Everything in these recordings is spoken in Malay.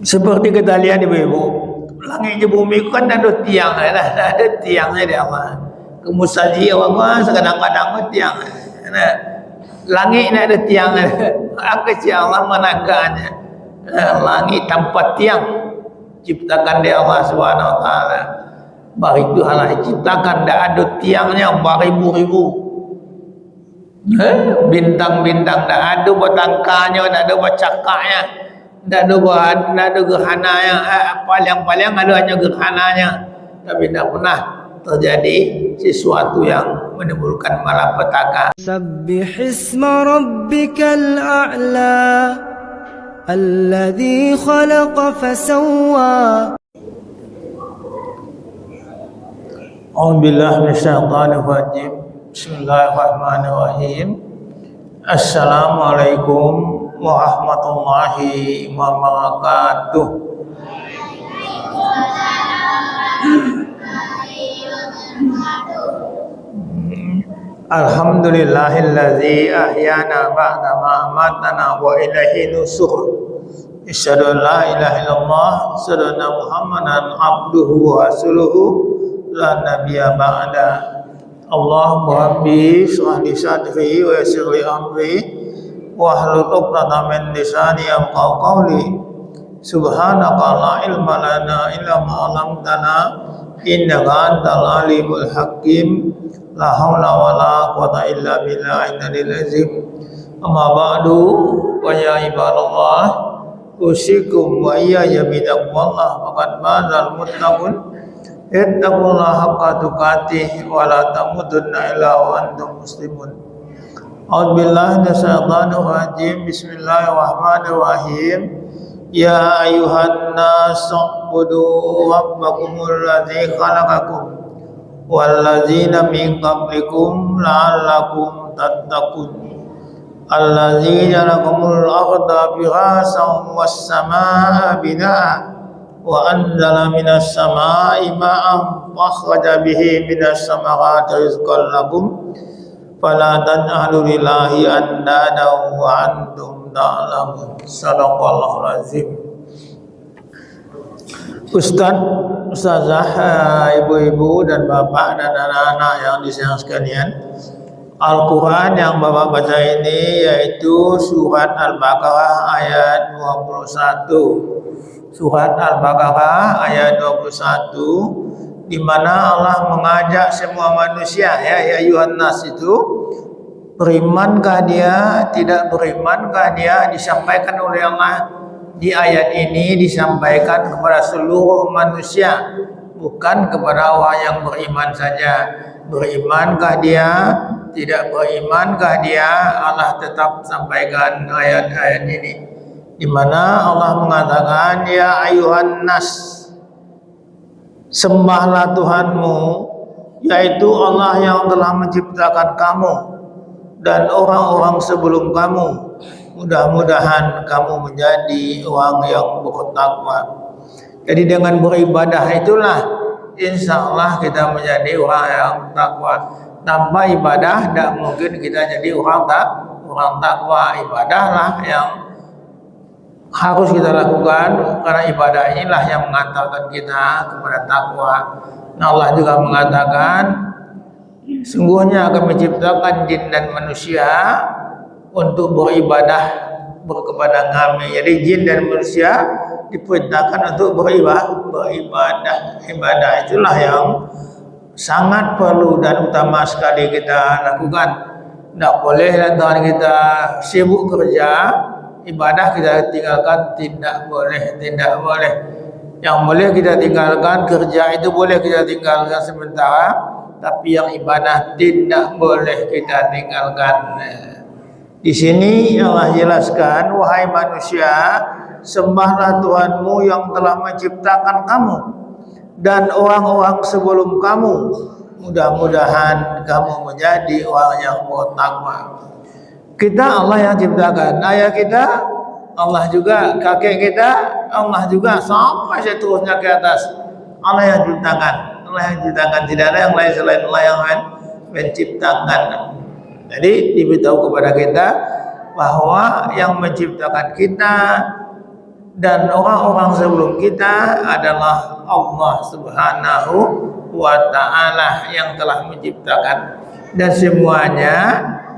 Seperti kita lihat ibu-ibu, langit di bumi kan ada tiang, ada tiangnya dia apa? Kemusaji apa? Kadang-kadang tiang. Nah, langit ini ada tiang, kecil Allah menaganya. Langit tanpa tiang ciptakan dia Allah Subhanahu Wa Taala. Bari Tuhan lah ciptakan, tidak ada tiangnya beribu-ribu. Bintang-bintang tidak ada batangkanya, tidak ada bacakanya. Tidak ada gerhananya, paling-paling ada hanya gerhananya, tapi tidak pernah terjadi sesuatu yang menimbulkan malapetaka. Sabbih isma rabbikal a'la alladhi khalaqa fasawwa. A'udzubillahi minasyaitonir rajim. Bismillahirrahmanirrahim. Assalamualaikum warahmatullahi wabarakatuh. Alhamdulillahillazi ahyana ba'da ma amatana wa ilaihi nusur. Asyhadu an la ilaha illallah, asyhadu anna Muhammadan abduhu wa rasuluhu la nabiyya ba'da. Allahumma rabbi shrah li sadri wa yassir li amri wahlul 'uqdatam min lisani yafqahu qawli. Subhanaka la ilma lana illa ma 'allamtana innaka antal alimul hakim. La haula wala quwwata illa billahi al-'aliyyil azim. Amma ba'du, wa ya ibadallah, usikum wa iyaya bitaqwallah faqad bazal muttaqun. Ittaqullaha haqqa tuqatih wa la tamutunna illa wa antum muslimun. A'udzubillahi minasyaitonir rajim. Bismillahirrahmanirrahim. Ya ayuhan nas ubudu rabbakumul ladzi khalaqakum wal ladzina min qablikum la'allakum tattaqun. Alladzi ja'alakumul arda firasyan was samaa'a binaa'a wa anzala minas samaa'i ma'an fakhraja bihi minas samarati rizqan lakum fala taj'alu lillahi andadan wa antum ta'lamun. Shadaqallahul azim. Ustazah, ibu-ibu dan bapak dan anak-anak yang disayang sekalian, Al-Quran yang bapak baca ini yaitu surat Al-Baqarah ayat 21. Surat Al-Baqarah ayat 21, di mana Allah mengajak semua manusia, ya ayuhan nas, itu berimankah dia, tidak berimankah dia, disampaikan oleh Allah di ayat ini, disampaikan kepada seluruh manusia, bukan kepada orang yang beriman saja. Berimankah dia, tidak berimankah dia, Allah tetap sampaikan ayat-ayat ini, di mana Allah mengatakan, ya ayuhan nas, sembahlah Tuhanmu, yaitu Allah yang telah menciptakan kamu dan orang-orang sebelum kamu. Mudah-mudahan kamu menjadi orang yang bertakwa. Jadi dengan beribadah itulah insya Allah kita menjadi orang yang takwa. Tanpa ibadah tidak mungkin kita jadi orang takwa. Ibadahlah yang harus kita lakukan, karena ibadah inilah yang mengantarkan kita kepada takwa. Nah, Allah juga mengatakan, sungguhnya akan menciptakan jin dan manusia untuk beribadah kepada kami. Jadi jin dan manusia diperintahkan untuk beribadah. Ibadah itulah yang sangat perlu dan utama sekali kita lakukan. Tidak boleh lantaran kita sibuk kerja, ibadah kita tinggalkan, tidak boleh. Yang boleh kita tinggalkan, kerja itu boleh kita tinggalkan sementara, tapi yang ibadah tidak boleh kita tinggalkan. Di sini Allah jelaskan, wahai manusia, sembahlah Tuhanmu yang telah menciptakan kamu dan orang-orang sebelum kamu. Mudah-mudahan kamu menjadi orang yang bertakwa. Kita Allah yang ciptakan, ayah kita Allah juga, kakek kita Allah juga, sampai seterusnya ke atas Allah yang ciptakan. Tidak ada yang lain selain Allah yang menciptakan. Jadi diberitahu kepada kita bahwa yang menciptakan kita dan orang-orang sebelum kita adalah Allah Subhanahu wa Ta'ala yang telah menciptakan, dan semuanya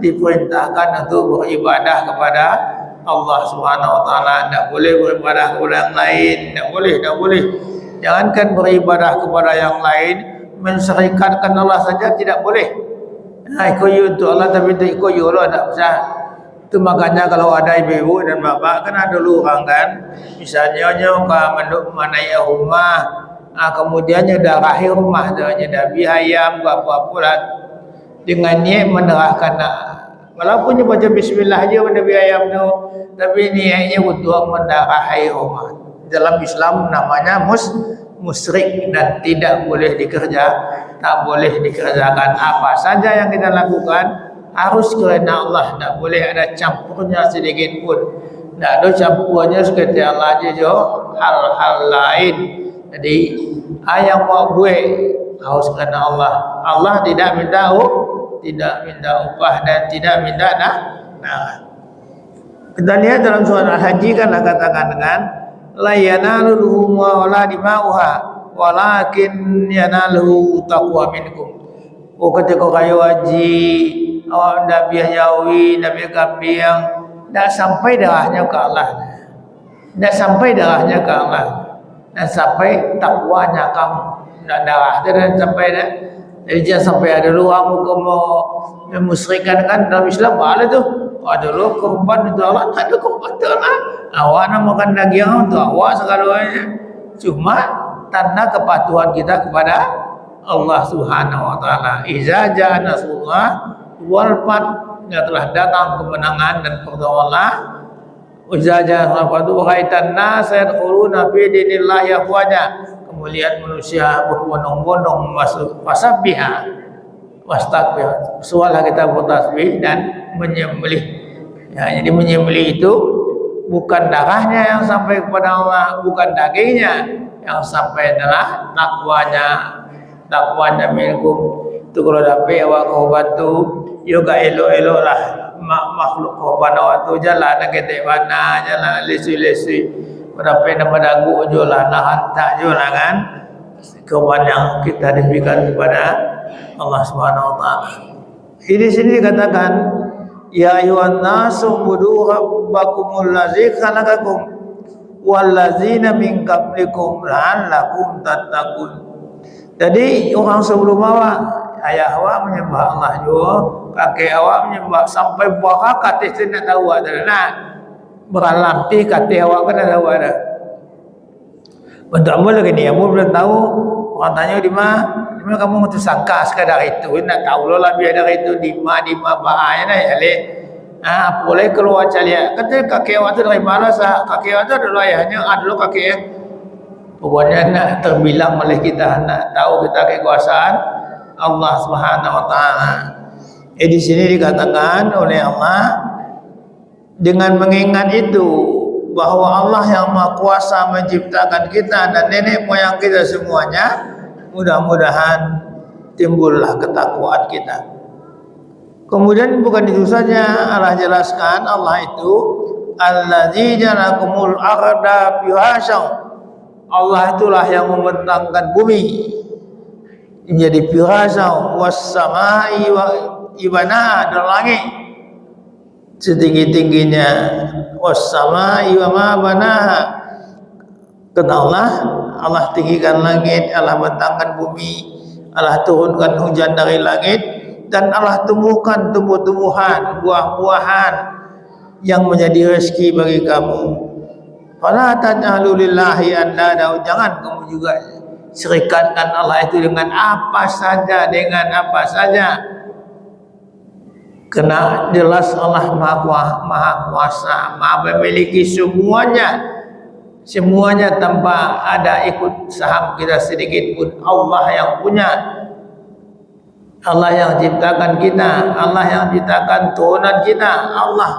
diperintahkan untuk beribadah kepada Allah Subhanahu wa Ta'ala. Tidak boleh beribadah kepada yang lain, tidak boleh. Jangankan beribadah kepada yang lain, menserikatkan Allah saja tidak boleh. Ikut you untuk Allah tapi tak ikut you Allah, tak usah. Itu makanya kalau ada ibu-ibu dan bapak, kan ada dulu orang kan, misalnya menai rumah, kemudian nyedarahi rumah tu, nyedabi ayam apa-apa lah, dengan niat menerahkan, walaupun dia baca bismillah aja mendabi ayam tu, tapi niatnya untuk mendarahi rumah. Dalam Islam namanya musyrik dan tidak boleh tak boleh dikerjakan. Apa saja yang kita lakukan harus kerana Allah, tak boleh ada campurnya sedikit pun. Tak ada campurnya seperti Allah aja hal-hal lain. Jadi yang mau buat harus kerana Allah. Allah tidak minta upah dan tidak minta kita lihat dalam surah Al-Haji kan katakan dengan la yanaluhum wa la dima'uha walakin yanaluhu taqwa minkum. Ketika kayu haji Nabi Yawi, Nabi Kambing, tidak sampai darahnya ke Allah, tidak sampai darahnya ke Allah, dan sampai takwanya kamu. Tidak darah dan sampai dah. Jadi jangan sampai ada luar muka mau memusrikan kan dalam Islam boleh tu. Ada lu korban itu Allah, tak ada korban itu Allah. Awak nak makan daging untuk awak segalanya. Cuma tanda kepatuhan kita kepada Allah Subhanahu wa Ta'ala. Iza ja'a nasrullah wal fath, telah datang kemenangan dan pertolongan Allah. Iza ja'a nasrullah wa ra'aitan nas yadkhuluna fi dinillahi afwaja. Kemuliaan manusia berbondong-bondong masuk fasabbiha wastaqbih. Soalnya kita bertasbih dan menyembelih. Ya, jadi menyembelih itu bukan darahnya yang sampai kepada Allah, bukan dagingnya yang sampai adalah takwanya minkum. Itu kalau dapat awak korban tu juga elok-elok lah makhluk korban awak tu jalan nak ketek mana, jalan lesi-lesi, berapa nama dagu je lah, nak hantar je lah kan korban yang kita diberikan kepada Allah Subhanahu wa Ta'ala. Di sini dikatakan ya ayuhan nasu budu rabbakumul ladzi khalaqakum wallazina min qablikum la'allakum tattaqun. Jadi orang sebelum awak, ayah awak menyembah Allah juga, kakek awak menyembah, sampai buah kakak tu nak tahu ada nak beralam ti kakek awak kan tahu ada. Bentuk mula gini, kamu belum tahu. Orang tanya di mana kamu tersangka sekadar itu, nak tahu lo lebih dari itu di mana bahaya ni ale. Boleh keluar calia. Kata kakek awak tu dari mana sah? Kakek awak tu adalah ayahnya, adalah kakek yang pokoknya nak terbilang oleh kita, nak tahu kita kekuasaan Allah Subhanahu wa Ta'ala. Di sini dikatakan oleh Allah dengan mengingat itu bahwa Allah yang Maha Kuasa menciptakan kita dan nenek moyang kita semuanya, mudah-mudahan timbullah ketakwaan kita. Kemudian bukan itu saja, Allah jelaskan Allah itu allazi ja'alakumul arda firasyan. Allah itulah yang membentangkan bumi menjadi firasyan, was samai wa ibana, dan langit setinggi-tingginya, was samai wa ma banaha. Kata Allah tinggikan langit, Allah bentangkan bumi, Allah turunkan hujan dari langit, dan Allah tumbuhkan tumbuh-tumbuhan, buah-buahan yang menjadi rezeki bagi kamu. Fala taj'alu lillahi andada, jangan kamu juga serikatkan Allah itu dengan apa saja, Kena jelas Allah Maha Kuasa, Maha memiliki semuanya tanpa ada ikut saham kita sedikit pun. Allah yang punya, Allah yang ciptakan kita, Allah yang ciptakan turunan kita, Allah.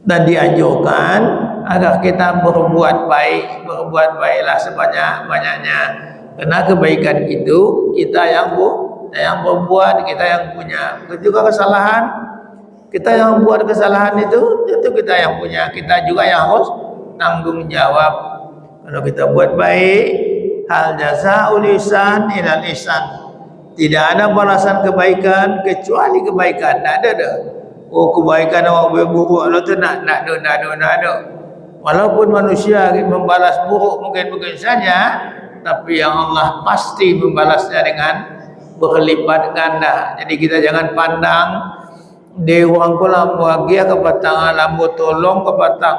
Dan dianjurkan agar kita berbuat baiklah sebanyak-banyaknya, karena kebaikan itu kita yang berbuat, kita yang punya. Juga kesalahan Kita yang buat kesalahan itu kita yang punya, kita juga yang harus tanggung jawab. Kalau kita buat baik, hal jazaa'ul ihsan ilal ihsan. Tidak ada balasan kebaikan kecuali kebaikan. Tak ada dah. Oh, kebaikan orang buruk itu nak ada. Walaupun manusia membalas buruk mungkin saja, tapi yang Allah pasti membalasnya dengan berlipat ganda. Jadi kita jangan pandang dia orang pula bahagia ke batang lambu tolong ke batang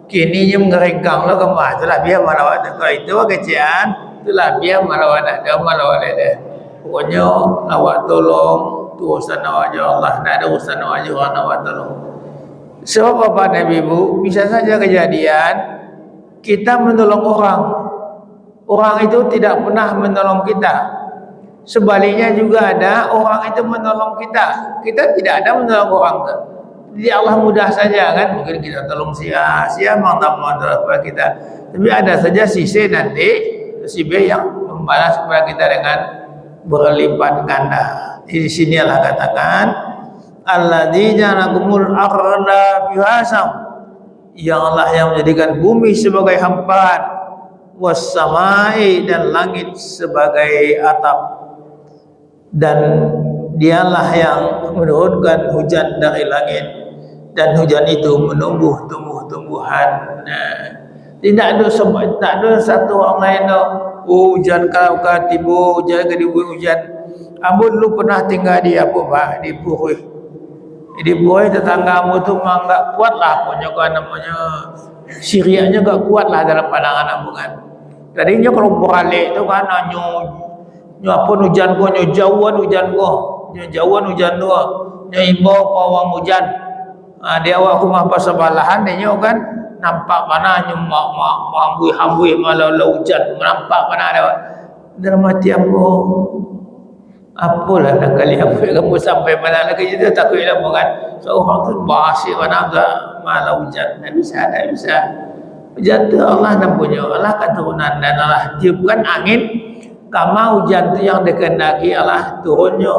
kini nya mengerengkang lo ke mah itulah biar malawat kalau itu kecian itulah biar malawat ada malawat ada pokoknya awak tolong tu urusan awak je Allah, tak ada urusan awak je orang awak tolong. Sebab Bapak dan Ibu, bisa saja kejadian kita menolong orang itu tidak pernah menolong kita. Sebaliknya juga ada orang itu menolong kita tidak ada menolong orang itu. Jadi Allah mudah saja kan, mungkin kita tolong sia mantap kepada kita, tapi ada saja si C nanti si B yang membalas kepada kita dengan berlipat ganda. Di sini Allah katakan alladzina lakumul arda bihasam, yang Allah yang menjadikan bumi sebagai hamparan, was samai dan langit sebagai atap, dan dialah yang menurunkan hujan dari langit dan hujan itu menumbuh tumbuh-tumbuhan. Tidak ada satu orang lain hujan kalau tiba hujan ke hujan. Amun lu pernah tinggal di apa Pak? Di Purui tetanggamu tu memang tak kuat lah punya namanya Syrianya tak kuat lah dalam pandangan amu kan. Tadinya kalau balik tu kan nyuapun hujan ko, jauhan hujan ko, jauhan hujan dua, imbau pawang hujan. Dia awak rumah pasabalahan dia kan nampak mana hambui malau hujan, nampak mana dia. Dalam hati aku, apalah nak kali apa kamu sampai mana lagi itu takutlah bukan. Seorang tu bahasa mana tak malau hujan, tak bisa. Hujan tu Allah nak punya, Allah keturunan dan Allah tiupkan angin. Kama hujan itu yang dikehendaki Allah turunnya.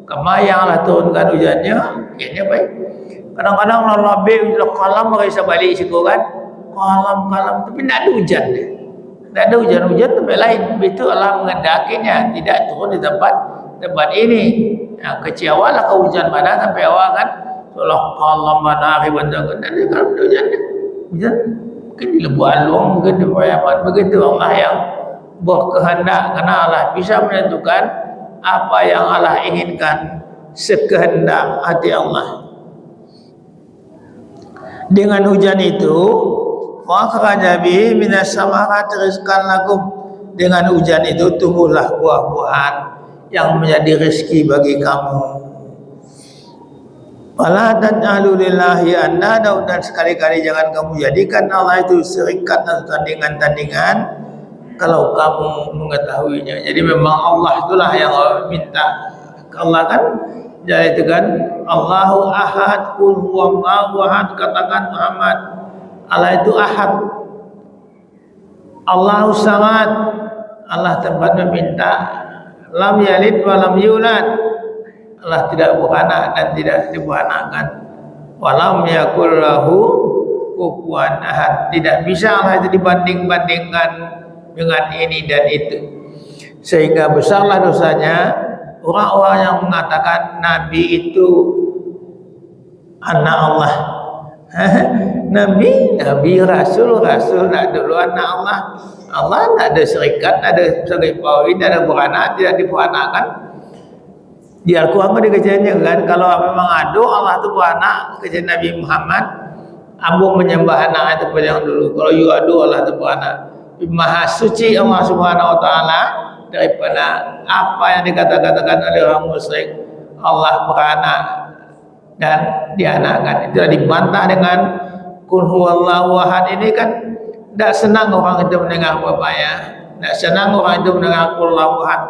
Kama yang Allah turunkan hujannya, ini baik. Kadang-kadang Allah lebih kalam mereka balik situ kan, kalam, tapi tidak ada hujan. Tidak ada hujan tempat lain. Itu Allah menghendakinya tidak turun di tempat ini. Kecewalah ke hujan mana sampai awal kan, seolah kalam mana hari bantuan kan. Kalau ada hujan mungkin di Lebu Alung, mungkin di Payaman, begitu Allah yang berkehendak, karena Allah bisa menentukan apa yang Allah inginkan sekehendak hati Allah. Dengan hujan itu fakhraja bihi minas samarati rizqan lakum, dengan hujan itu tumbuhlah buah-buahan yang menjadi rezeki bagi kamu. Wala taj'alu lillahi andada, dan sekali-kali jangan kamu jadikan Allah itu serikat atau tandingan-tandingan kalau kamu mengetahuinya. Jadi memang Allah itulah yang minta. Allah kan jadi itu kan Allahu ahad, qul huwallahu ahad, katakan Muhammad Allah itu ahad. Allahu samad, Allah tempat meminta. Lam yalid wa lam yulad, Allah tidak beranak dan tidak diberanakan. Walam yakul lahu kufuwan ahad, tidak bisa Allah itu dibanding-bandingkan dengan ini dan itu, sehingga besarlah dosanya orang-orang yang mengatakan Nabi itu anak Allah. Nabi, Rasul tak dulu anak Allah. Allah tak ada serikat, tak ada sebagai pawin, tak ada beranak, tidak diberanakan. Di Al-Quran dikejadian kan, kalau memang ada Allah itu beranak, kejadian Nabi Muhammad, ambung menyembah anak itu pada yang dulu. Kalau you ada Allah itu beranak, Maha suci Allah Subhanahu wa taala daripada apa yang dikatakan oleh orang musyrik Allah beranak dan dianakkan. Itu dibantah dengan qul huwallahu ahad. Ini kan tidak senang orang itu mendengar bapaknya, tidak senang orang itu mendengar qul huwallahu ahad.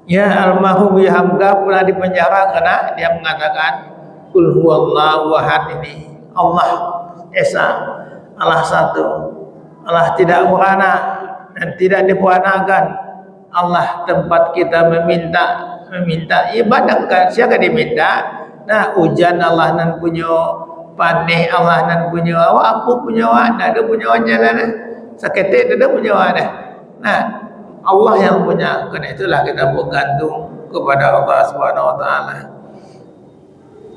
Ya, almarhum Hamka pernah dipenjara karena dia mengatakan qul huwallahu ahad, ini Allah Esa, Allah satu, Allah tidak beranak dan tidak diperanakan. Allah tempat kita meminta ibadah kan, siapa diminta Nah, hujan Allah nan punya, panih Allah nan punya, awak apa punya awak, nak ada punya wajah dah. Saketik ada punya awak dah. Nah, Allah yang punya. Karena itulah kita bergantung kepada Allah Subhanahu wa taala.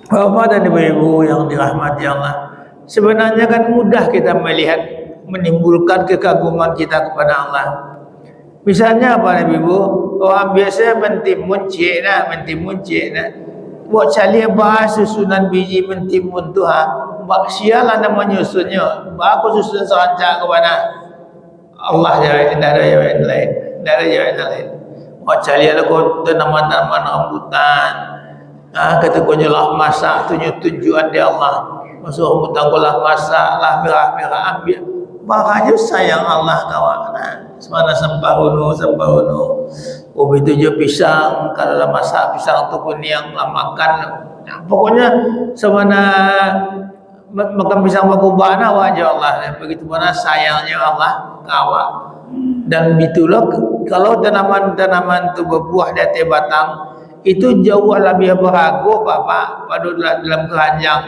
Bapak dan ibu-ibu yang dirahmati Allah, sebenarnya kan mudah kita melihat, menimbulkan kekaguman kita kepada Allah. Misalnya apa ibu? Orang biasa mentimun cik nak. Buat cari bahas susunan biji mentimun tu bak sialah nama nyusunnya. Aku susun serancak kepada Allah jawab, tidak ada jawab lain. Buat cari ada tanaman-tanaman rambutan. Kata kunya lah masak tujuan dia Allah. Masuk rambutan kulah masak lah merah-merah ambil. Makanya sayang Allah kawan. Semana sembahunu. Begitu je pisang, kalau lah masak pisang tu pun yang lah makan. Pokoknya semana makan pisang berkubah wajah Allah. Begitu mana sayangnya Allah kawan. Dan begitulah kalau tanaman-tanaman tu berbuah di atas batang, itu jauh lebih berharga Bapak pada dalam keranjang.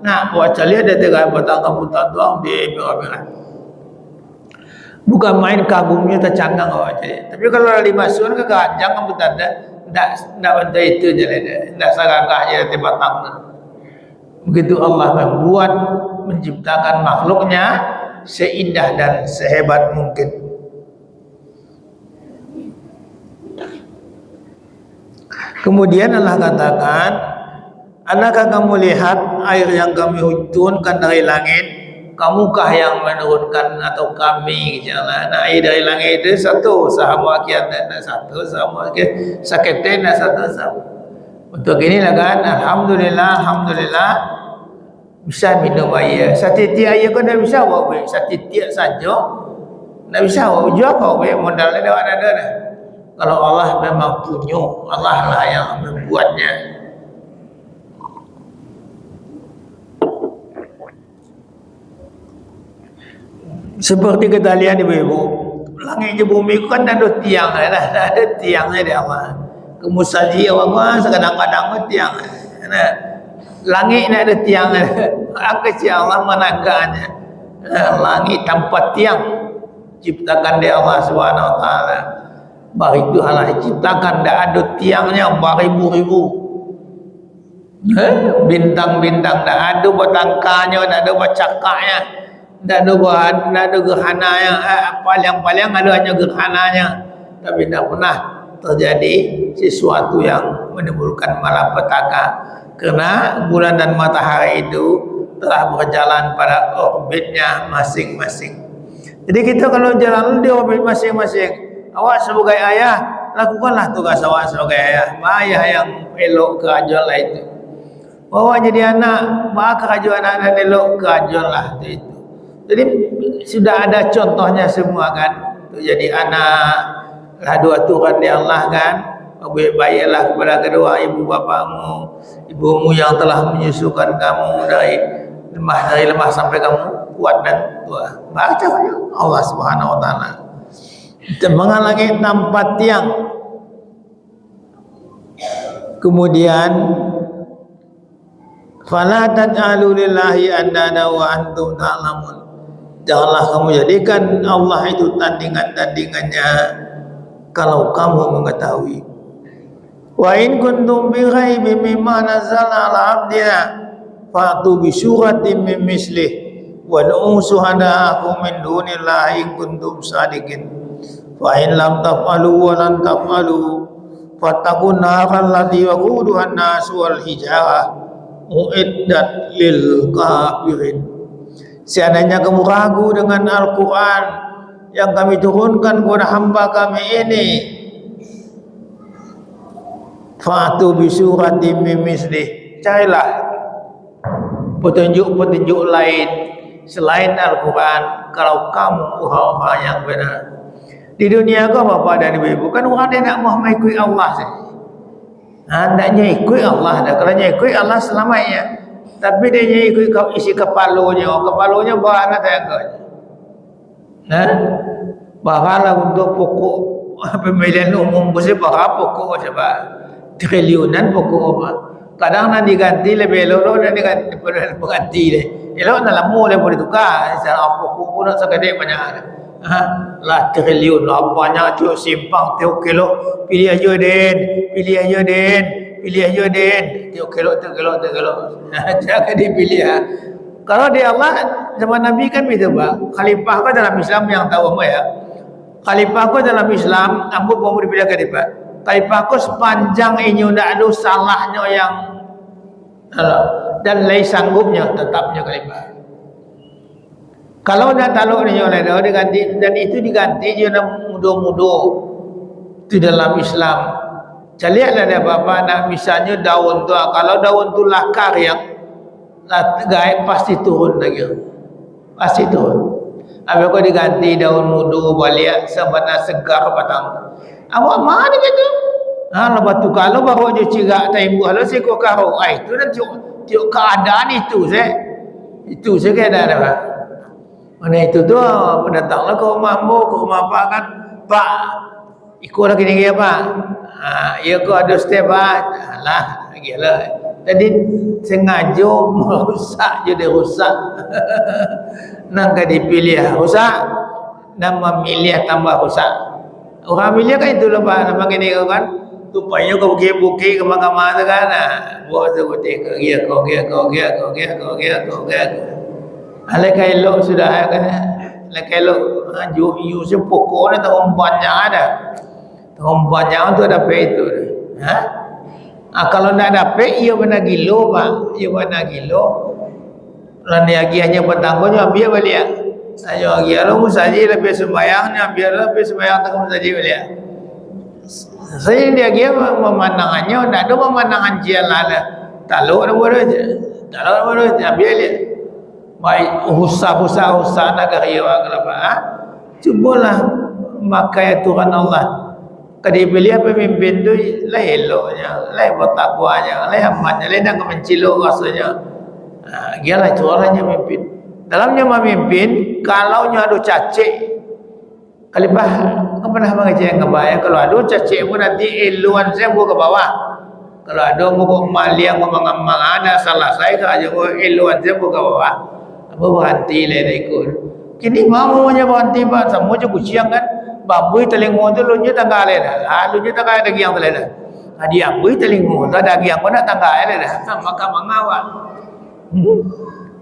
Nah, buat cari ada tiga batang rambutan tuang di merah-merah. Bukan main kagumnya tercanggang awak cari. Tapi kalau dimasukkan ke keranjang rambutan tidak bantai itu je lah, tidak sagagah je di batang. Begitu Allah membuat, menciptakan makhluknya seindah dan sehebat mungkin. Kemudian Allah katakan, adakah kamu lihat air yang kami turunkan dari langit? Kamukah yang menurunkan atau kami? Jangan. Air dari langit itu satu sama kiat dan satu sama saketen dan satu sama. Untuk inilah kan, alhamdulillah bisa minum air. Setitik air kau dah bisa bawa, setitik saja. Dah bisa bawa jual kau modalnya dah ada dah. Kalau Allah memang punya, Allah lah yang membuatnya. Seperti kita lihat ibu-ibu, langit je bumi kan ada tiang dah, ada tiangnya dia Allah. Kemusaji orang kadang-kadang tiang. Langit ni ada tiang. Apa si Allah menaganya? Langit tanpa tiang ciptakan dia Allah Subhanahu wa taala. Bari itu Allah ciptakan dah ada tiangnya beribu-ribu. Bintang-bintang dah ada batangkanya, dah ada bacakanya, dah ada gerhananya. Paling-paling ada hanya gerhananya. Tapi tidak pernah terjadi sesuatu yang menimbulkan malapetaka. Kerana bulan dan matahari itu telah berjalan pada orbitnya masing-masing. Jadi kita kalau jalan di orbit masing-masing, awak sebagai ayah, lakukanlah tugas awak sebagai ayah. Ayah yang elok kerajaan lah itu. Awak jadi anak, kerajaan anak elok kerajaan lah itu. Jadi sudah ada contohnya semua kan. Jadi anak lah dua Tuhan di Allah kan. Baik-baiklah kepada kedua ibu bapamu, ibumu yang telah menyusukan kamu dari lemah sampai kamu kuat dan tua. Baca Allah Subhanahu wa taala. Menghalangi tanpa tiang. Kemudian fala taj'alu lillahi andada wa antum ta'lamun. Janganlah kamu jadikan Allah itu tandingan-tandingannya kalau kamu mengetahui. Wa in kuntum bi ghaibin mimma nazzalna 'ala 'abdina fa'tu bi suratin min mislihi wa ad'u syuhada'akum min dunillahi in kuntum shadiqin. Fa in lam taf'alu wa lan taf'alu fattaqun naral lati waquduha an-nas wal hijarah uiddat lil kafirin. Seandainya kamu ragu dengan Al-Quran yang kami turunkan kepada hamba kami ini, fa'tu bi suratin min mislih, carilah petunjuk-petunjuk lain selain Al-Quran kalau kamu orang-orang yang benar. Di dunia kau bapa dan ibu kan orang dia nak mau ikut Allah saja. Hendaknya ikut Allah dah. Kalau ikut Allah selamanya. Tapi dia ikut isi kepalanya bahan tangga. Bahalah untuk pokok pemilihan umum bersih berapa pokok coba triliunan pokok apa. Kadang nak diganti lebih elok dan diganti deh. Elok nak lama boleh tukar. Misalnya apa pun nak sekadar banyak. Lah triliun lah banyak tu simpang tiok kilo pilih aja den, pilih aja den, pilih aja den. Tiok kilo. Jangan dipilih. Kalau di Allah zaman Nabi kan begitu Pak. Khalifah kau dalam Islam yang tahu apa ya? Khalifah kau dalam Islam, ambo mau dipilih ke Pak. Khalifah kau sepanjang ini tidak ada salahnya yang dan lain sanggupnya tetapnya khalifah. Kalau dah taluk ni oleh dia diganti dan itu diganti dia nak mudo-mudo di dalam Islam. Lihatlah dia bapa nak misalnya daun tu, kalau daun tu lakar yang gaib pasti turun lagi. Pasti turun. Habis kau diganti daun mudo balik sebenarnya segar batang. Awak mana gitu? Lepas tu kalau baru je cirak taimbuh lalu saya kau karo. Itu dah tiuk keadaan itu saya. Itu saya keadaan apa? Mana itu tu datanglah ke rumah ambo, ke rumah pak kan. Pak, ikut lagi ni apa? Ya kau ada step lah. Gila. Tadi sengaja merusak je dia rusak. Nak dipilih rusak dan memilih tambah rusak. Orang milih kan itu lah Pak. Nampak ni kan. Tupanya kau bukit-bukit ke mahkamah tu kan. Buat sebutik ke kau. Alai elok sudah kan. Alai elok. You sepokok ni tak banyak ada. Tak banyak tu ada pe itu. Kalau tak dapat, ia benar gilo Pak. Ia benar gilo. Lalu hanya petangguhnya biar balik. Saya agian lu saja lebih sembayangnya biar lebih sembayang tak saja balik. Saya dia agian memandangannya, tak ada pemandangan jalan. Taluk dah boleh je. Taluk dah boleh je. Biar lihat. Baik usah nak kerja kenapa? Cubalah makai Tuhan Allah. Kadi pilih pemimpin tu lain eloknya, lain bertakwanya, lain amatnya, lain nak menciluk rasanya. Gialah caranya memimpin. Dalamnya memimpin, kalau nya ada cacik, khalifah kau pernah mengaji yang kebayang kalau ada cacik pun nanti eluan saya buka ke bawah. Kalau ada buka maliang mengamang ada salah saya aja eluan saya buka ke bawah. Apa berhenti lah ikut. Kini mau nya berhenti Pak, semua je kuciang kan. Babui telingo tu lunje tangga le dah. Lunje tangga ada giang tu le dah. Dia babui telingo tu ada giang pun nak tangga le dah. Maka mengawal.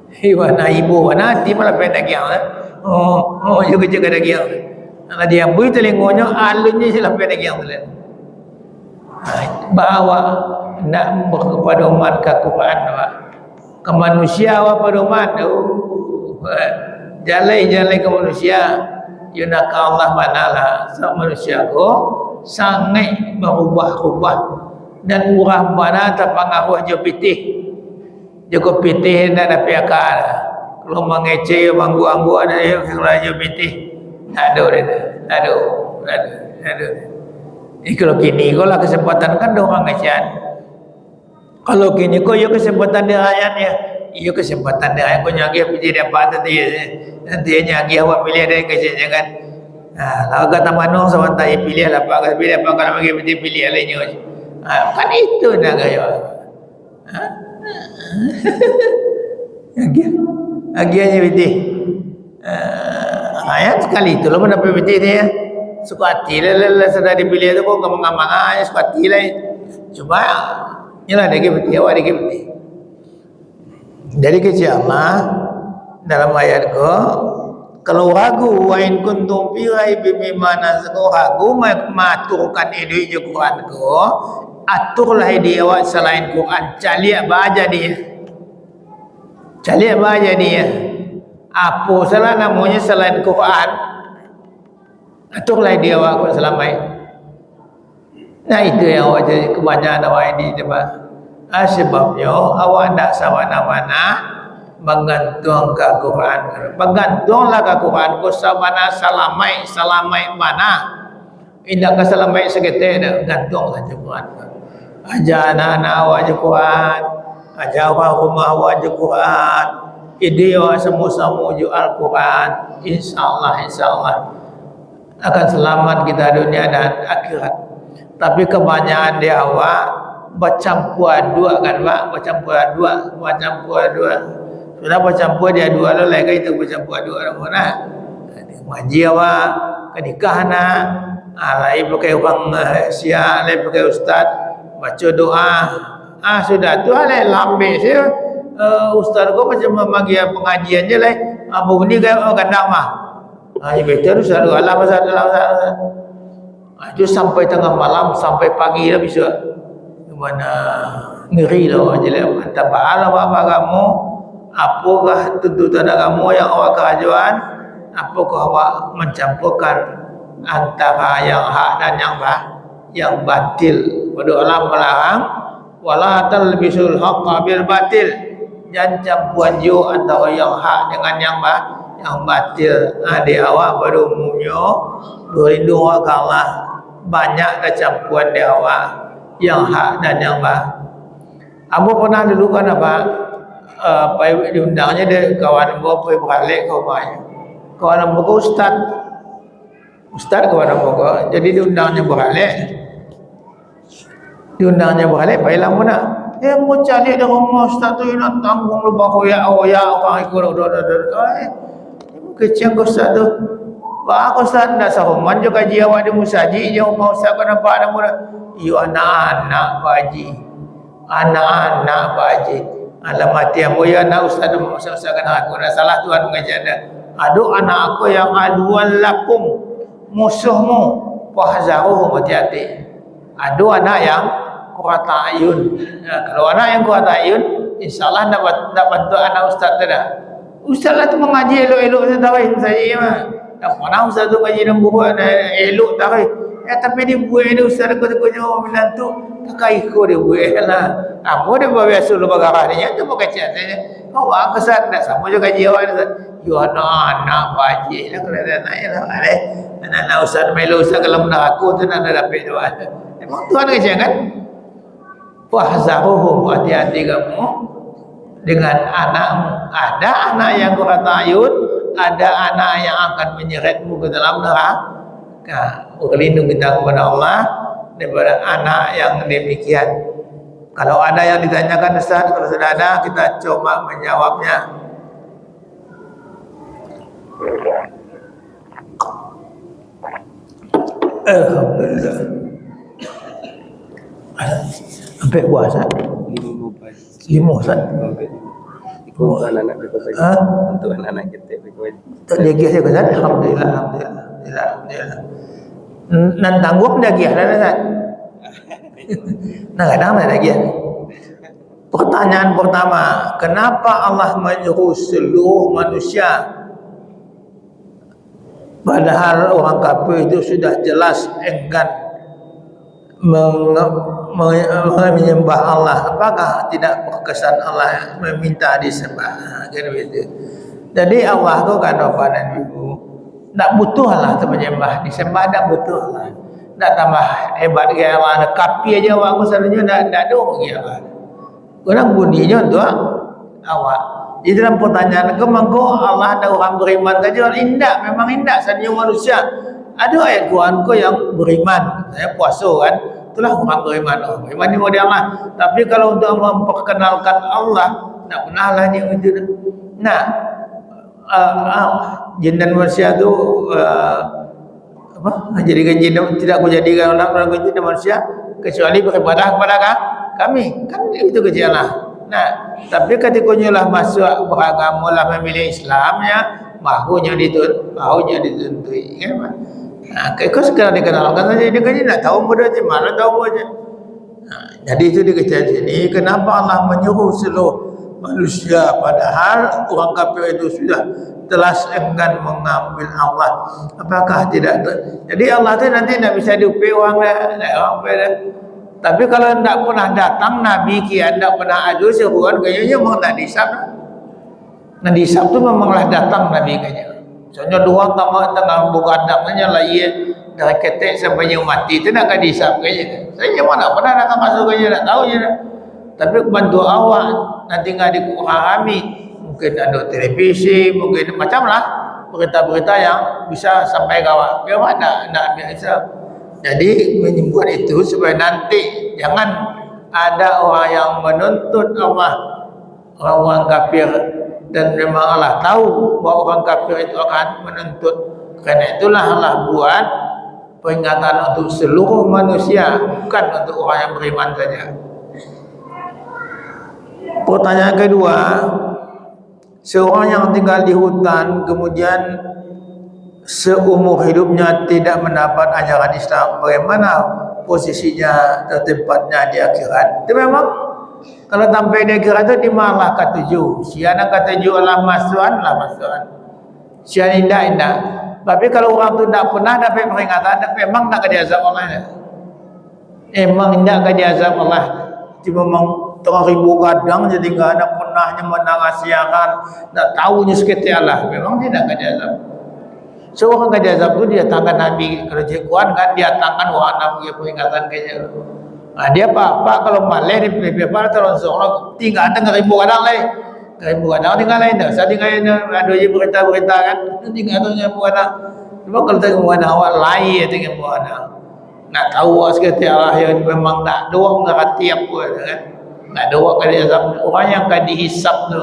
Iwana ibu wana ti malah pendak giang eh. Oh yo kerja ada giang. Dia babui telingonya alunnya sila pendak giang tu le. Bawa nak kepada umat ke Quran ke manusia wa pada umat. Jalan ke manusia. Yuna ka Allah manalah manusia ko sangat berubah-ubah dan urah mana terpengaruh je pitih jago pitih nak dapat akal kalau mengece manggu-anggu ada yang lain pitih aduh kalau kini kalau kesempatan kan orang ngecian kalau kini ko yo kesempatan dia ayatnya iyo kesempatan dia aku nyagi pitih dapat tadi nanti nyagi awak pilih dari kecilnya kan. Kalau kata manong sama tak pilih lah Pak, pilih apa kalau bagi pilih lainnya. Kan itu nak gaya. Agiannya pilih. Ayat sekali itu loh mana pilih dia. Suka hati lah sudah dipilih itu kok ngamang-ngamang aja suka hati lah. Cuma inilah dia pilih awak dia pilih. Dari kecil dalam ayat ko kalau ragu wa in kuntum fi raibin mimma nazku ragu maturkan ini je Quran ko aturlah dia awak selain Quran caliak baca dia apa salah namanya selain Quran aturlah dia awak selamai. Nah itu yang awak jadi kebanyakan awak ini sebabnya awak tak sawana-wana menggantung ke Quran. Bergantunglah ke Quran ko sabana salamai mana. Indak ke salamai sekete dah gantunglah ke Quran. Aja anak-anak awak je Quran. Aja orang rumah awak je Quran. Ide awak semua-semua je Al-Quran. Insya-Allah akan selamat kita dunia dan akhirat. Tapi kebanyakan dia awak bercampur aduk kan Pak, bercampur aduk. Sudah bercampur dia dua lah lagi itu bercampur aduk mana. Ngaji awak, kenikah nak, lain pakai orang Sia, lain pakai ustaz, baca doa. Sudah tu lah lambe saya. Ustaz kau macam memagi pengajian je lah. Apa ni kan kandang mah. Ya betul ustaz Allah masalah. Itu sampai tengah malam sampai pagi lah bisa. Mana ngeri lah aja lah. Tabalah apa kamu? Apakah tuntutan kamu yang awak kerajaan? Apakah awak mencampurkan antara yang hak dan yang batil? Pada Allah melarang wala talbisul haqqa bil batil. Jangan campuran jo antara yang hak dengan yang batil. Di awak pada umumnya berlindung ke Allah, banyak kecampuran di awak yang hak dan yang Abu pernah dulu kan apa diundangnya dia kawan gua pergi balik ke rumahnya. Kawan gua ustaz kawan gua, jadi diundangnya balik. Baiklah mana? Mau cari di rumah ustaz tu nak tanggung lebah koyak orang ikut kecil ustaz tu. Pak ustaz nak sahuman juga kaji awak di musajid je rumah ustaz kau nampak ada muda. You anak-anak Pak Haji. Alamat yang mulia anak ustaz kan aku nak salah Tuhan mengajar anda. Aduh anak aku yang aduan lakum musuhmu fahzaruhum, hati-hati. Aduh anak yang kuat ayun. Kalau anak yang kuat ayun, insyaallah nak bantu anak ustaz tu dah. Ustaz lah tu mengaji elok-elok saya mah. Tak pernah ustaz tu ngaji dan buat elok tak. Tapi dia buat dia ustaz aku jawab bilang tu tak ikut dia buat lah. Apa dia buat biasa lu bagarah dia tu bukan cakap. Kau kesan tak sama juga gaji awak ni. You anak baji lah kalau ada naik lah. Anak ustaz melo ustaz kalau nak aku tu nak dapat doa. Memang Tuhan kerja kan? Fahzaruhum, hati-hati kamu dengan anakmu. Ada anak yang kurang ayun, ada anak yang akan menyeretmu ke dalam neraka. Berlindung kita kepada Allah daripada anak yang demikian. Kalau ada yang ditanyakan Ustaz, kalau sudah ada kita coba menjawabnya. Alhamdulillah. Sampai puasa. 5 Ustaz. Untuk anak-anak kita. Untuk anak-anak kita. Tak dia giah Ustaz. Alhamdulillah. Nan tangguh dah giah dah Ustaz. Nah, kadang dah giah. Pertanyaan pertama, kenapa Allah menyuruh seluruh manusia padahal orang kafir itu sudah jelas enggan menyembah Allah? Apakah tidak berkesan Allah meminta disembah? Jadi Allah tu kan Bapak dan Ibu tak butuh Allah tu menyembah, disembah tak butuh Allah. Tak tambah hebat ke Allah, ada kapi aja awak selalunya tak ada lagi Allah. Orang bunyinya tu awak. Di dalam pertanyaan kemangko Allah ada orang beriman saja, indah, memang indah selalunya manusia. Ada ayat Quran ko yang beriman, saya puasa kan. Itulah orang beriman. Beriman ni model Allah. Tapi kalau untuk memperkenalkan Allah, tak pernah lah ni itu. Nah, jin dan manusia tu jadikan jin tidak aku jadikan orang jin dan manusia kecuali beribadah kepada kami. Kan itu kerja Allah. Nah, tapi ketika nyolah masuk beragama lah memilih Islamnya, mahunya dituntui kan. Nah, kau sekarang dikenalkan saja dia kan nak tahu mudah je, mana tahu aja. Nah, jadi itu dikejar sini. Kenapa Allah menyuruh seluruh manusia padahal orang kafir itu sudah telas enggan mengambil Allah? Apakah tidak? Jadi Allah tu nanti tak bisa diupi orang dah. Tapi kalau tidak pernah datang Nabi kian tidak pernah ada seruan kayaknya memang tak disab. Nah disab tu memanglah datang Nabi kayaknya. Soalnya dua tengah buka adabnya lah ia dari ketek sampai yang mati itu nak disab kayaknya. Saya mana pernah nak masuk kayaknya tak tahu je. Tapi bantu awak nanti nggak dipahami. Mungkin ada televisi, mungkin macam lah berita-berita yang bisa sampai kawan. Biar mana nak biasa. Jadi menyebut itu supaya nanti jangan ada orang yang menuntut Allah, orang kafir, dan memang Allah tahu bahwa orang kafir itu akan menuntut. Karena itulah Allah buat peringatan untuk seluruh manusia, bukan untuk orang yang beriman saja. Pertanyaan kedua, seorang yang tinggal di hutan kemudian seumur hidupnya tidak mendapat ajaran Islam, bagaimana posisinya atau tempatnya di akhirat? Itu memang kalau sampai di akhirat itu dimalah ketujuh. Siana ketujuh Allah masuan, sian indah. Tapi kalau orang itu tidak pernah dapat peringatan, memang tidak akan diazab Allah. Memang tidak akan diazab Allah. Cuma memang ribu kadang jadi tidak ada pernahnya menangasiakan, tidak tahunya seketik Allah. Memang tidak akan diazab. Seorang akan diazab itu dia tangan Nabi. Kalau jekuan kan dia tangan orang Nabi peringatan kayaknya. Nah, dia apa kalau malah di PPP terus seorang tinggal ada ribu kadang lain. Ribu kadang tinggal lain dah. Saya tinggal ada je berita-berita kan. Tinggal tu ribu kadang. Cuma kalau tengok mana awak lain tinggal ribu kadang. Nak tahu seketik Allah yang memang nak doa mengerti apa kan. Nak doa kali azab orang yang akan dihisap tu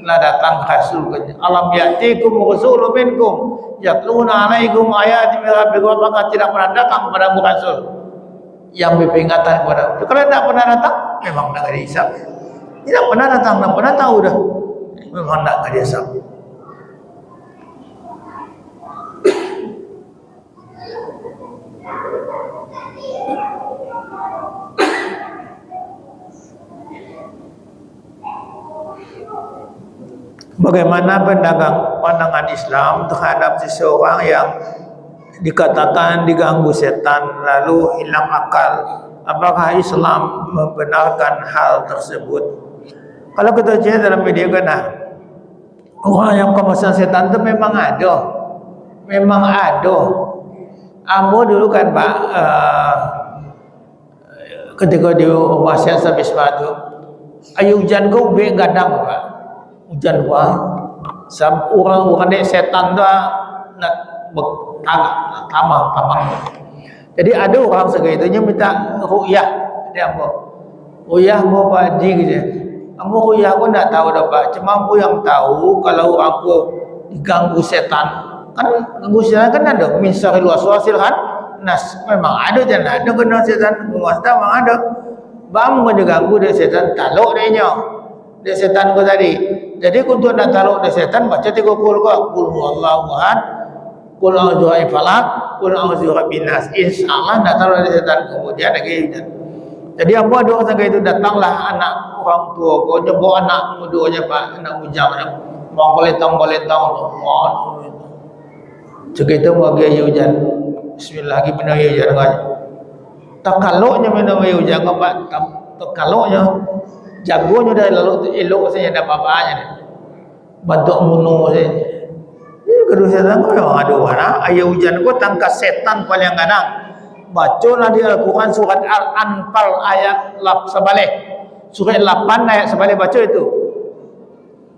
lah datang rasul kan. Alam ya'tikum rasulun minkum yatluna 'alaikum ayati min rabbikum, apakah tidak pernah datang kepada rasul yang berperingatan kepada. Kalau tidak pernah datang memang tidak dihisap. Tidak pernah datang, tidak pernah tahu dah. Memang tidak dihisap. Bagaimana pandangan Islam terhadap seseorang yang dikatakan diganggu setan lalu hilang akal? Apakah Islam membenarkan hal tersebut? Kalau kita lihat dalam media kena, orang yang kemasan setan itu memang ada. Ambo dulu kan Pak, ketika di rumah saya sampai sepatu, ayo hujan kau be gadang Pak. Hujan wah, orang dek setan dah nak tamang. Jadi ada orang segitunya minta ru'yah. Dia apa? Ru'yah mau padi gitu. Ambo ru'yah pun tak tahu dah Pak. Cuma ambo yang tahu kalau orang tu diganggu setan. Kan ganggu setan kan ada min syarril waswasil kan? Nas memang ada jangan ada kena setan penguasa memang ada. Bang diganggu dia setan taluk dia setan ko tadi. Jadi untuk nak taruh dari setan baca 30 kau. Qul huwallahu ahad, qul a'udzu birabbil falaq, qul a'udzu birabbin nas. Insyaallah nak taruh dari setan kemudian lagi. Jadi apa ada orang itu datanglah anak orang tua kau nyebut anak mudanya Pak, anak bujangnya. Mau koletong. Segitu bagi hujan. Bismillah lagi benar hujan kan. Tak kaloknya benar hujan Pak. Tak kaloknya jagonya dah lalu elok saja ada apa-apanya dia. Bantu bunuh saja. Kedua setan kau memang ada mana? Ayat hujan kau tangkap setan paling kadang. Bacalah di Al-Quran surat Al-Anfal ayat sebalik. Surat 8 ayat sebalik baca itu.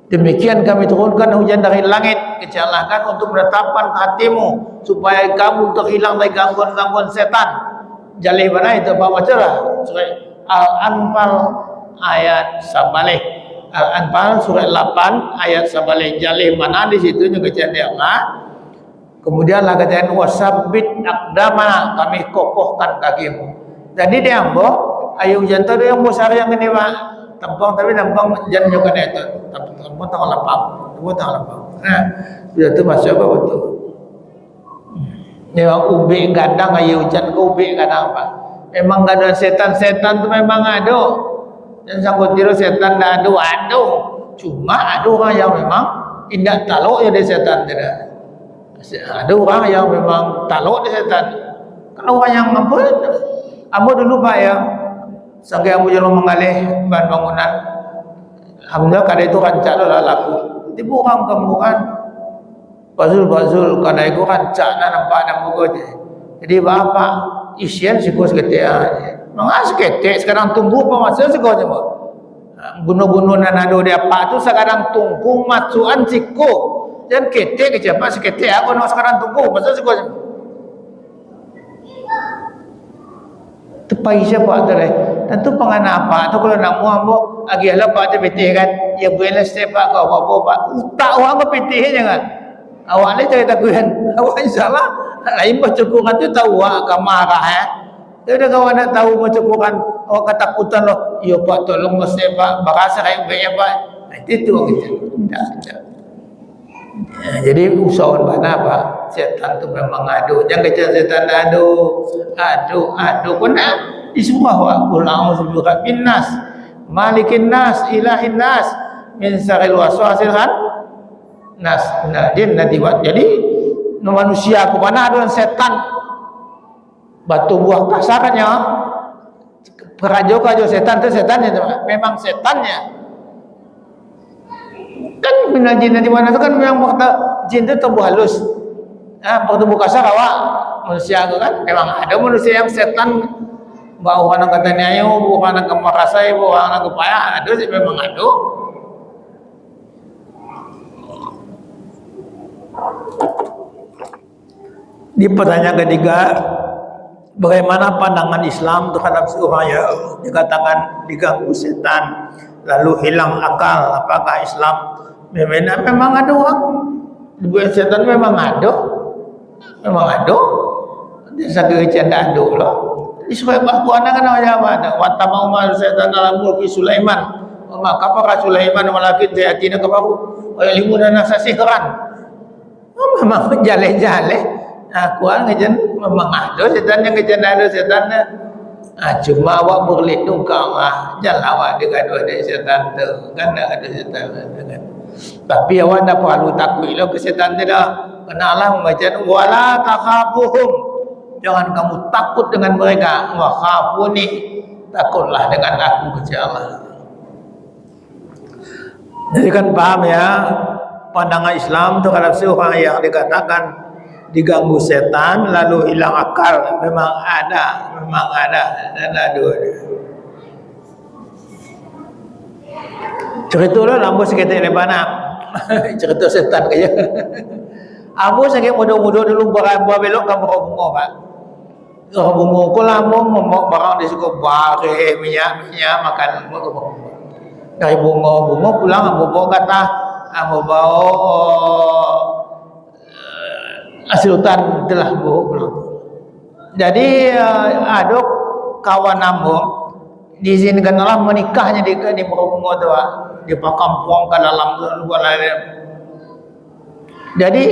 Demikian kami turunkan hujan dari langit, kecelakaan untuk menetapkan ke hatimu supaya kamu terhilang dari gangguan-gangguan setan. Jalih mana itu Pak bacalah. Surat Al-Anfal ayat sabalik. Al-Anfal surat 8 ayat sabalik. Jalih mana di situ juga kejadian Allah. Kemudianlah kejadian wasabbit aqdama, kami kokohkan kakimu. Jadi dia ambo ayu jantan dia ambo sari yang ini Pak. Tampang tapi tampang jangan juga itu. Tampang tanggal lapang. Nah, sudah tu masuk apa betul. Dia ubi gadang ayu hujan ke ubi gadang Pak. Memang gadang setan-setan tu memang ada. Dan sangkut tiru setan dah ada. Cuma ada orang yang memang tidak tahu ya dia setan tidak. Ada orang yang memang tahu dia setan. Kalau orang yang mampu, ambo dulu Pak ya. Sampai ambo jalan mengalih bahan bangunan. Alhamdulillah kada itu rancak lah laku. Tiba orang kampungan. Bazul kada itu rancak lah nampak muka je. Jadi bapak isian siku seketik aja. Mengas seketik sekarang tunggu pemasa siku je Pak. Bunuh-bunuh dan ada dia apa tu sekarang tunggu masukan siku. Dan ketek ke siapa seketik aku nak sekarang tunggu pasal siku je. Tepai siapa tu leh. Tentu pengen apa? Tu kalau nak muam agi lah pak tu petih kan. Ya boleh step pak kau apa. Tak orang ke petih jangan. Awak ni cari takuan. Awak insyaAllah lain bercukuran tu tahu awak akan marah ya. Jadi kalau nak tahu bercukuran awak ketakutan loh. Ya pak tolong step pak. Berasa kayak baik pak. Itu kita. Tak. Jadi usahawan mana apa? Setan tu memang adu. Jangan kecil setan adu pun disuruh wa qul a'udzu birabbin nas, malikin nas, ilahin nas, min syarril waswasil nas. Nah, dia nanti buat. Jadi manusia ke mana ada setan batu buah kasarnya. Perajo setan tu setannya memang setannya. Kan minal jin di mana tu kan memang waktu jin tu tubuh halus. Tubuh kasar awak manusia tu kan memang ada manusia yang setan bawa anak katanya ayo, bawa anak kemarasai, bawa anak kepaya, ada sih memang ada. Di pertanyaan ketiga, bagaimana pandangan Islam terhadap seorang yang dikatakan diganggu setan lalu hilang akal? Apakah Islam memang ada orang dibuat setan? Memang ada. Dia sakit canda ada lah. Disuruh aku anak kan apa? Watama umar setan dalam mulki Sulaiman. Maka para Sulaiman malakin sayatina kabaru. Aylimuna nasa sihran. Memang jale-jale. Aku ngejan memang ada setan yang ngejan ada setannya. Cuma awak berlindung kau jangan awak dengan ada setan tu kan ada setan kan. Tapi awak tak perlu takut lo ke setan tu dah. Kenalah macam wala takhafuhum. Jangan kamu takut dengan mereka. Wa khafuni, takutlah dengan aku kata Allah. Jadi kan paham ya pandangan Islam terhadap seorang yang dikatakan diganggu setan lalu hilang akal memang ada dan ada. Cerita lah lampu sikit lebanak. Cerita setan kaya. Ambo sakit muda-muda dulu buah belok kamu bunga pak. Bunga ko lamo momok barang di suku bare minyak makan bunga. Dari bunga pulang ambo bawa kata ambo bawa hasil hutan telah pulang. Jadi ada kawan ambo diizinkanlah menikahnya di bunga tu pak. Di kampung ke dalam luar lain. Jadi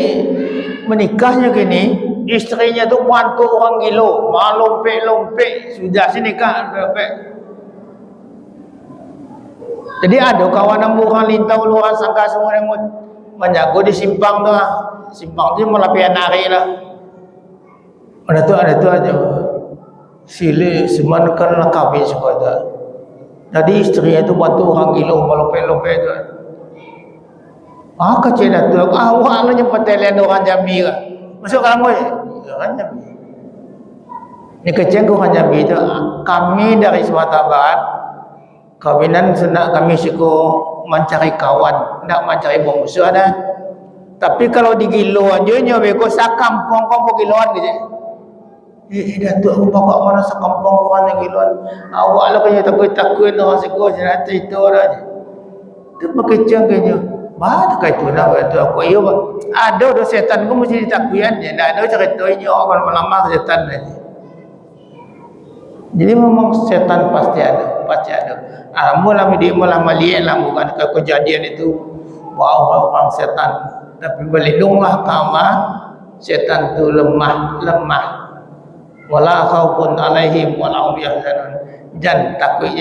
menikahnya gini, istrinya tu mantu orang gilo, lompek sudah sini nikah lompek. Jadi ada kawan orang lintau luar sangka semua yang menjago di simpang tu, simpang tu malah pian hari lah. Ada tu aja, sile semua kan kawin semua tu. Jadi istrinya tu mantu orang gilo, lompek tu. Kecil dah tu. Awak lah yang pertelian orang Jambi lah. Masuk kamu ya? Orang Jambi. Ni kecil ke orang Jambi tu. Kami dari Sumatera Barat. Kawinan senang kami suka mencari kawan. Nak mencari bongsu ada. Tapi kalau di Giluan je, nyoba ko sa kampung Giluan ke je. Dah tu aku bawa mana sa kampung orang di Giluan. Awak lah kaya takut-takut orang suka cerita itu dah je. Tu berkecil kayaknya. Bah, tak itu nak itu aku iyo ada setan aku mesti ditakuyan je. Dah ada ceritanya orang melamar setan ni. Jadi memang setan pasti ada. Mula dia mula melihat lah bukan kejadian itu wow orang setan. Tapi berlindunglah kamu setan tu lemah. Wala khaufun alaihim wala hum yahzanun. Jangan takut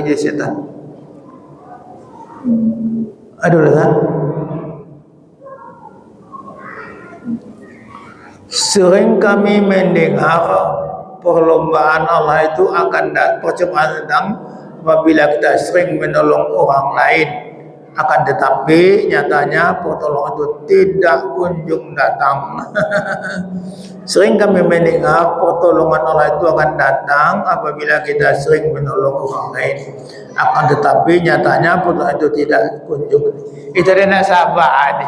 je setan. Aduh lah. Sering kami mendengar perlombaan Allah itu akan datang apabila kita sering menolong orang lain. Akan tetapi nyatanya pertolongan itu tidak kunjung datang. Sering kami mendengar pertolongan Allah itu akan datang apabila kita sering menolong orang lain. Akan tetapi nyatanya pertolongan itu tidak kunjung. Itu dia nak sabar.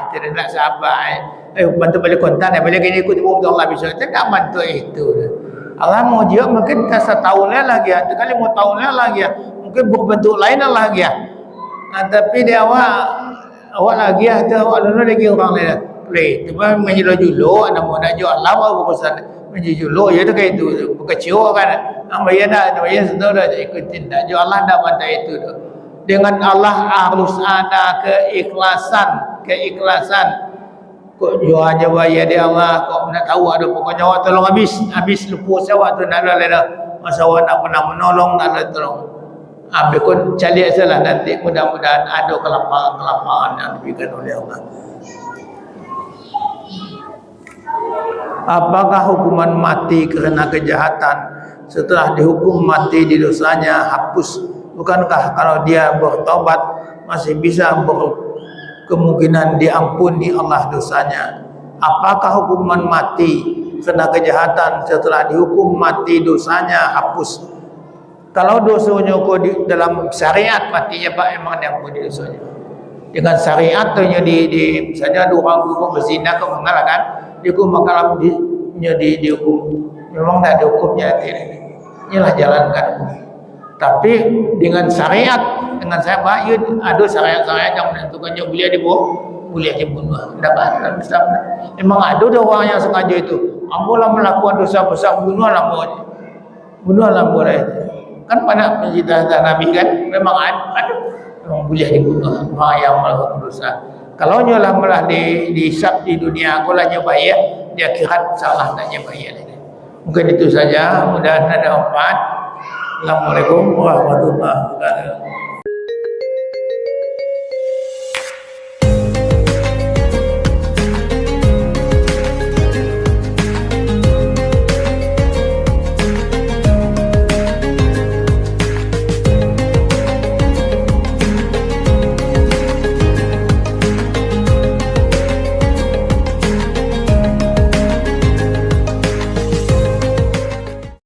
Bantu balik kontan. Bila kita ikut Allah bisa. Kita tak bantu itu. Allah mau dia mungkin kasa tahunnya lagi ya, kali mau tahunnya lagi ya, mungkin berbentuk lain lagi ya. Tapi dia awak lagi ya, awak dulu lagi orang lain. Play, cuma menjual julu, anak mau nak jual Allah mau pesan menjual julu, ya itu kayak itu, kecil kan. Bayar dah, bayar sudah dah ikutin dah. Jual Allah dah bantai itu tu. Dengan Allah harus ada keikhlasan. Kok jual aja bayar dia Allah, kok nak tahu ada pokoknya awak tolong habis lupa awak tu nak ada masa awak nak pernah menolong nak ada tolong. Habis kau cari salah nanti mudah-mudahan ada kelapangan yang diberikan oleh Allah. Apakah hukuman mati kerana kejahatan setelah dihukum mati di dosanya hapus? Bukankah kalau dia bertaubat masih bisa kemungkinan diampuni Allah dosanya? Apakah hukuman mati kerana kejahatan setelah dihukum mati dosanya hapus? Kalau dosanya kau di dalam syariat matinya Pak memang diampuni dosanya. Dengan syariat tu di misalnya dua orang berzina kau mengalahkan dihukum makalam dihukum memang tak ada hukumnya inilah jalankan. Tapi dengan syariat dengan saya bayar ada syariat-syariat yang menentukannya boleh boleh dibunuh dapat dalam Islam. Memang ada orang yang sengaja itu ambolah melakukan dosa besar bunuhlah boleh kan pada pencerita Nabi kan memang ada memang boleh dibunuh orang yang melakukan dosa. Kalau nyolah malah dihisap di dunia aku lah bayar, di akhirat salah tak bayar. Mungkin itu saja, mudah-mudahan ada manfaat. Assalamualaikum warahmatullahi wabarakatuh.